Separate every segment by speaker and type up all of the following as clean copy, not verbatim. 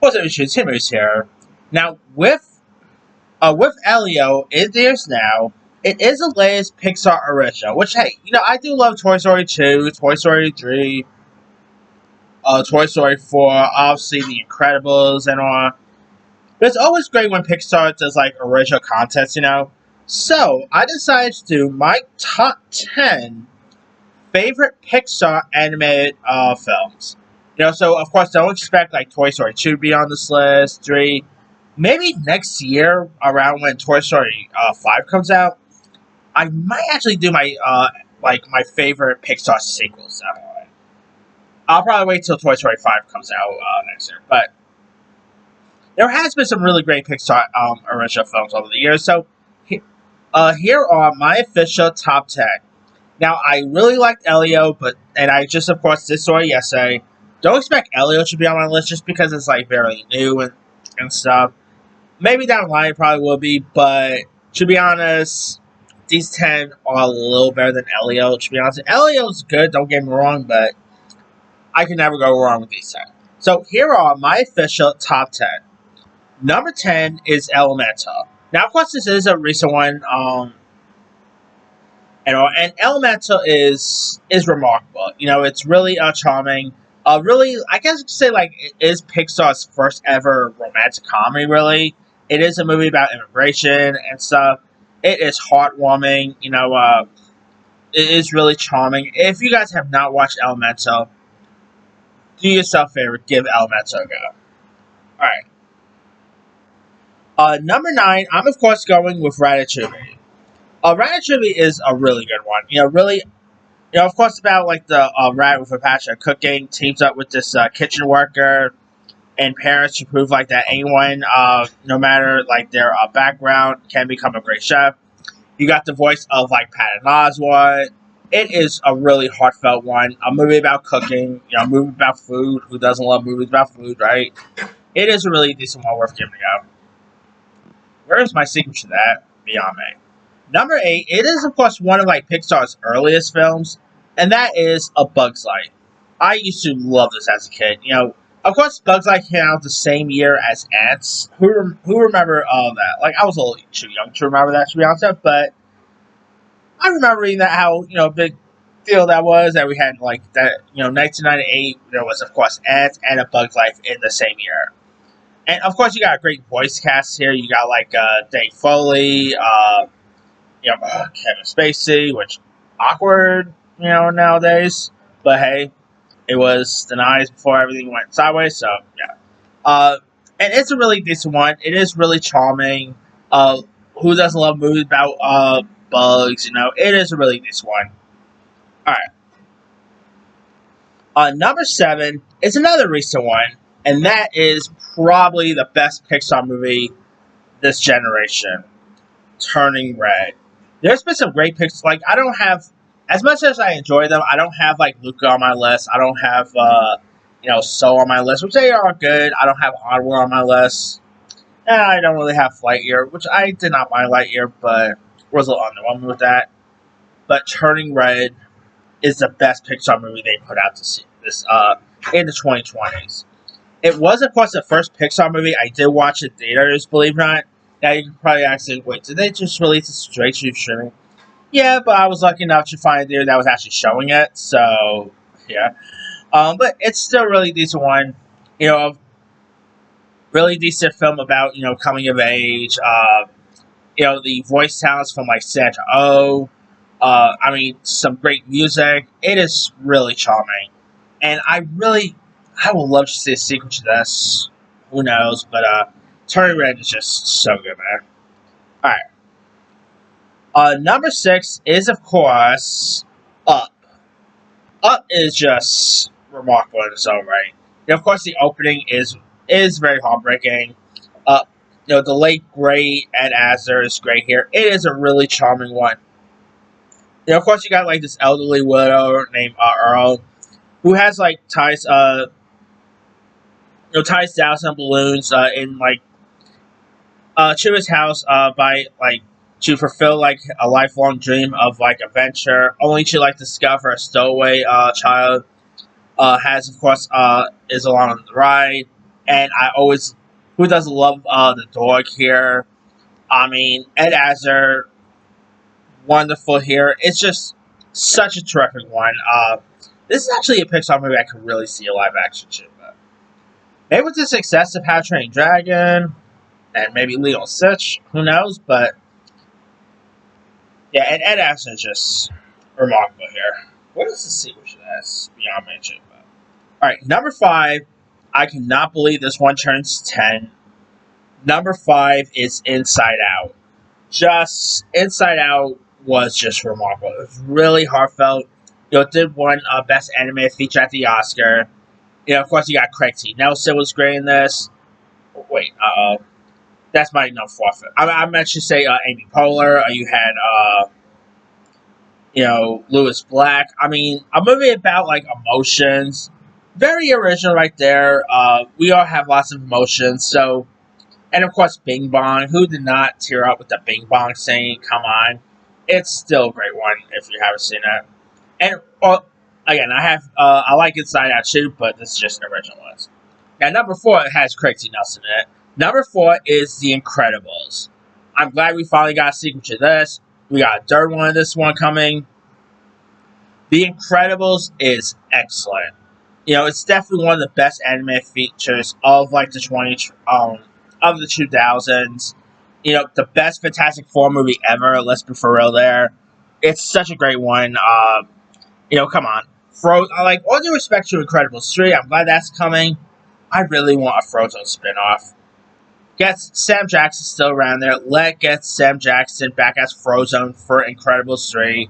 Speaker 1: What's up, Timmy's here. Now, with Elio in theaters now, it is the latest Pixar original. Which, hey, I do love Toy Story 2, Toy Story 3, Toy Story 4, obviously The Incredibles and all. But it's always great when Pixar does like original content. So I decided to do my top 10 favorite Pixar animated films. So of course don't expect like Toy Story 2 to be on this list, 3. Maybe next year around when Toy Story 5 comes out, I might actually do my my favorite Pixar sequels. I'll probably wait till Toy Story 5 comes out next year. But there has been some really great Pixar original films over the years. So here are my official top 10. Now, I really liked Elio, and I just, of course, did saw it yesterday. Don't expect Elio to be on my list just because it's, like, very new and stuff. Maybe down the line it probably will be, but to be honest, these 10 are a little better than Elio, to be honest. Elio's good, don't get me wrong, but I can never go wrong with these 10. So, here are my official top 10. Number 10 is Elemental. Now, of course, this is a recent one, and Elemental is remarkable. It's really charming. Really, I guess you could say like it is Pixar's first ever romantic comedy. Really, it is a movie about immigration and stuff. It is heartwarming. It is really charming. If you guys have not watched Elemental, do yourself a favor, give Elemental a go. All right. Number 9, I'm of course going with Ratatouille. Ratatouille is a really good one. Of course, about like the rat with a passion of cooking teams up with this kitchen worker and parents to prove like that anyone, no matter like their background, can become a great chef. You got the voice of like Patton Oswalt. It is a really heartfelt one. A movie about cooking. A movie about food. Who doesn't love movies about food, right? It is a really decent one worth giving a go. Where is my secret to that? Beyond me. Number 8, it is of course one of like Pixar's earliest films, and that is A Bug's Life. I used to love this as a kid. Of course, Bug's Life came out the same year as Ants. Who remember that? Like, I was a little too young to remember that, to be honest, but I remember reading that how big deal that was, that we had like that. 1998. There was of course Ants and A Bug's Life in the same year. And of course, you got a great voice cast here. You got like Dave Foley, Kevin Spacey, which awkward, nowadays. But hey, it was the 90s before everything went sideways. So yeah, and it's a really decent one. It is really charming. Who doesn't love movies about bugs? It is a really decent one. All right. Number 7 is another recent one, and that is probably the best Pixar movie this generation, Turning Red. There's been some great picks. Like, I don't have, as much as I enjoy them, I don't have like Luca on my list. I don't have Soul on my list, which they are good. I don't have Onward on my list. And I don't really have Lightyear, which I did not mind Lightyear, but was a little underwhelming with that. But Turning Red is the best Pixar movie they put out this in the 2020s. It was, of course, the first Pixar movie I did watch in theaters, believe it or not. Now you can probably ask, wait, did they just release it straight to streaming? Yeah, but I was lucky enough to find a theater that was actually showing it, so yeah. But it's still a really decent one. Really decent film about coming of age. The voice talents from like Sandra Oh. Some great music. It is really charming, and I would love to see a sequel to this. Who knows? But Turning Red is just so good, man. Alright. Number 6 is, of course, Up. Up is just remarkable in its own right. Of course, the opening is very heartbreaking. The late, great Ed Asner is great here. It is a really charming one. Of course, you got like this elderly widow named Earl, who has like ties down some balloons in like to his house by like to fulfill like a lifelong dream of like adventure, only to like discover a stowaway child has of course is along on the ride. And I always, who doesn't love the dog here? I mean, Ed Asner, wonderful here. It's just such a terrific one. This is actually a Pixar movie I could really see a live action to. But maybe with the success of How to Train Your Dragon and maybe Lilo and Stitch, who knows? But yeah, and Ed Asner is just remarkable here. What is the sequel to this? Beyond mention. All right, number 5. I cannot believe this one turns 10. Number 5 is Inside Out. Just Inside Out was just remarkable. It was really heartfelt. It did win Best Animated Feature at the Oscar. Of course, you got Craig T. Nelson was great in this. Wait, that's my number 4. I meant to say Amy Poehler. You had Lewis Black. I mean, a movie about like emotions. Very original right there. We all have lots of emotions. So, and of course, Bing Bong. Who did not tear up with the Bing Bong scene? Come on. It's still a great one if you haven't seen it. And, well, again, I like Inside Out too, but this is just an original list. Now, number 4 has Craig T. Nelson in it. Number 4 is The Incredibles. I'm glad we finally got a sequel to this. We got a third one of this one coming. The Incredibles is excellent. It's definitely one of the best animated features of like the of the 2000s. The best Fantastic Four movie ever. Let's be for real there. It's such a great one. Come on. Like, all due respect to Incredibles 3, I'm glad that's coming. I really want a Frozen spinoff. Get Sam Jackson still around there. Get Sam Jackson back as Frozen for Incredibles 3.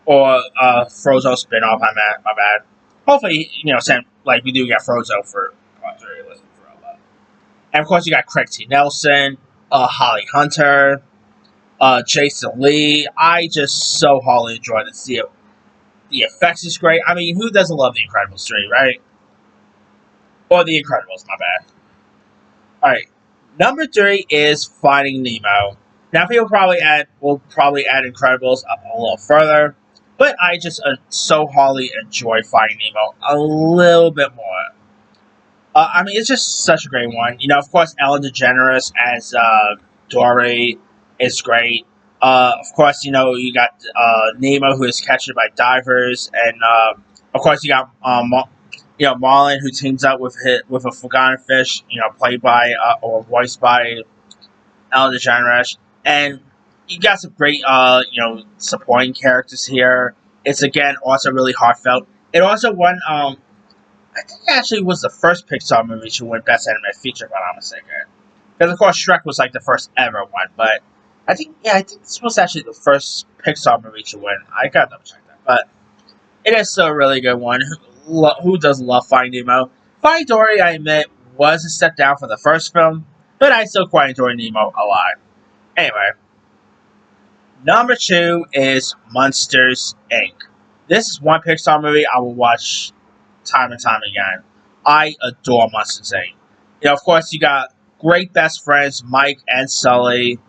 Speaker 1: Or Frozen spinoff, my bad. Hopefully, Sam, like, we do get Frozen for part 3. Listen for all that. And of course, you got Craig T. Nelson, Holly Hunter, Jason Lee. I just so wholly enjoyed it. The effects is great. I mean, who doesn't love The Incredibles 3, right? Or The Incredibles, my bad. Alright. Number 3 is Finding Nemo. Now, people will probably add Incredibles up a little further. But I just so wholly enjoy Finding Nemo a little bit more. I mean, it's just such a great one. Of course, Ellen DeGeneres as Dory is great. Of course, you got Nemo, who is captured by divers, and of course, you got Marlin, who teams up with a forgotten fish, played by or voiced by Ellen DeGeneres, and you got some great supporting characters here. It's again also really heartfelt. It also won. I think it actually was the first Pixar movie to win Best Animated Feature, if I'm not mistaken. Because of course Shrek was like the first ever one, but I think this was actually the first Pixar movie to win. I gotta double check that, but it is still a really good one. Who doesn't love Finding Nemo? Finding Dory, I admit, was a step down from the first film, but I still quite enjoy Nemo a lot. Anyway, number 2 is Monsters, Inc. This is one Pixar movie I will watch time and time again. I adore Monsters, Inc. Of course, you got great best friends, Mike and Sully,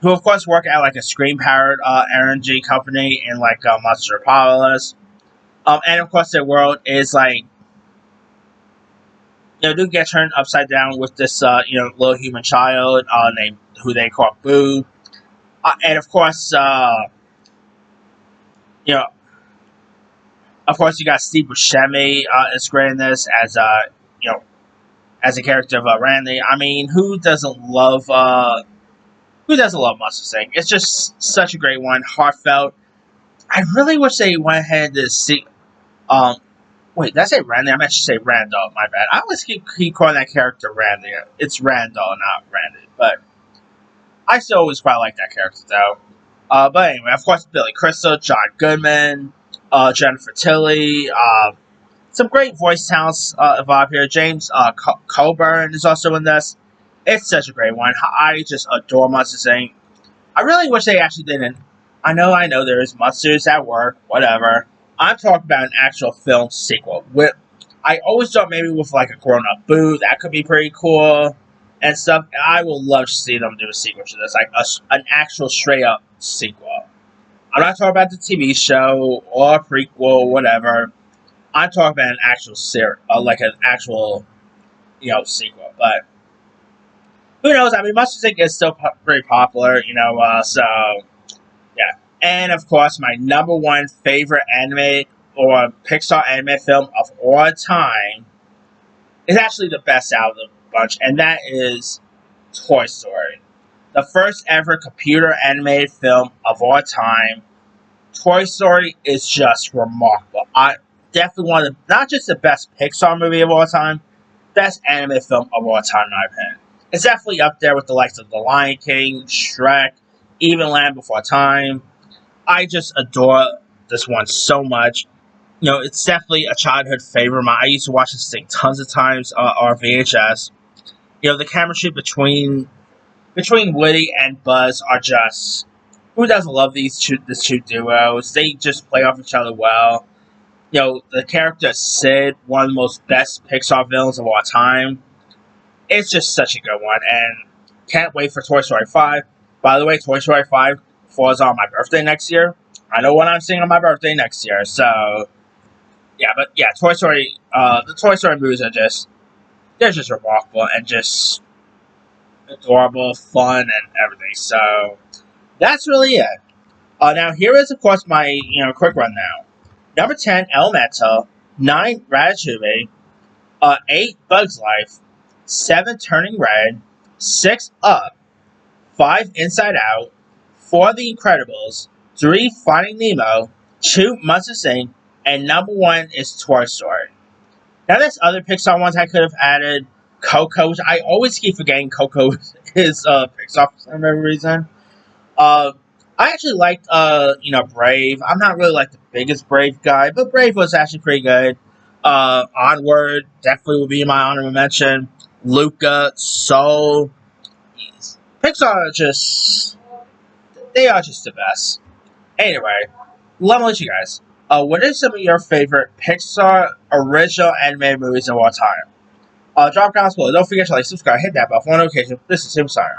Speaker 1: who of course work at like a screen-powered RNG company in like Monster Apocalypse. And of course, their world is like, do get turned upside down with this, little human child named who they call Boo. And of course, of course, you got Steve Buscemi is great in this as as a character of Randy. I mean, who doesn't love Monsters Inc? It's just such a great one, heartfelt. I really wish they went ahead to see. Wait, did I say Randy? I meant to say Randall. My bad. I always keep calling that character Randy. It's Randall, not Randy. But I still always quite like that character, though. But anyway, of course, Billy Crystal, John Goodman, Jennifer Tilly, some great voice talents involved here. James Coburn is also in this. It's such a great one. I just adore Monsters Inc. I really wish they actually didn't. I know there is monsters at work, whatever. I'm talking about an actual film sequel. I always thought maybe with like a grown-up Boo, that could be pretty cool and stuff. I would love to see them do a sequel to this, like an actual straight-up sequel. I'm not talking about the TV show or a prequel, whatever. I'm talking about an actual series, like an actual sequel. But who knows? I mean, Monsters Inc. is still very popular, so yeah. And of course, my number one favorite anime or Pixar anime film of all time is actually the best out of the bunch, and that is Toy Story. The first ever computer animated film of all time. Toy Story is just remarkable. I definitely one of the, not just the best Pixar movie of all time, best anime film of all time, in my opinion. It's definitely up there with the likes of The Lion King, Shrek, even Land Before Time. I just adore this one so much. It's definitely a childhood favorite of mine. I used to watch this thing tons of times on VHS. The chemistry between Woody and Buzz are just, who doesn't love these two duos? They just play off each other well. The character Sid, one of the most best Pixar villains of all time. It's just such a good one, and can't wait for Toy Story 5. By the way, Toy Story 5 falls on my birthday next year. I know what I'm seeing on my birthday next year, so yeah, but yeah, the Toy Story movies they're just remarkable and just adorable, fun, and everything. So that's really it. Now here is of course my quick rundown. Number 10, Elemental. 9, Ratatouille. 8, Bugs Life. 7, Turning Red. 6, Up. 5, Inside Out. 4, The Incredibles. 3, Finding Nemo. 2, Monsters Inc. And number 1 is Toy Story. Now there's other Pixar ones I could have added. Coco, which I always keep forgetting Coco is Pixar for some reason. I actually liked Brave. I'm not really like the biggest Brave guy, but Brave was actually pretty good. Onward definitely will be my honorable mention. Luca, Soul. Pixar are they are just the best. Anyway, let me let you guys. What are some of your favorite Pixar original animated movies of all time? Drop comments below. Don't forget to like, subscribe, hit that bell for notifications. This is Super Sire.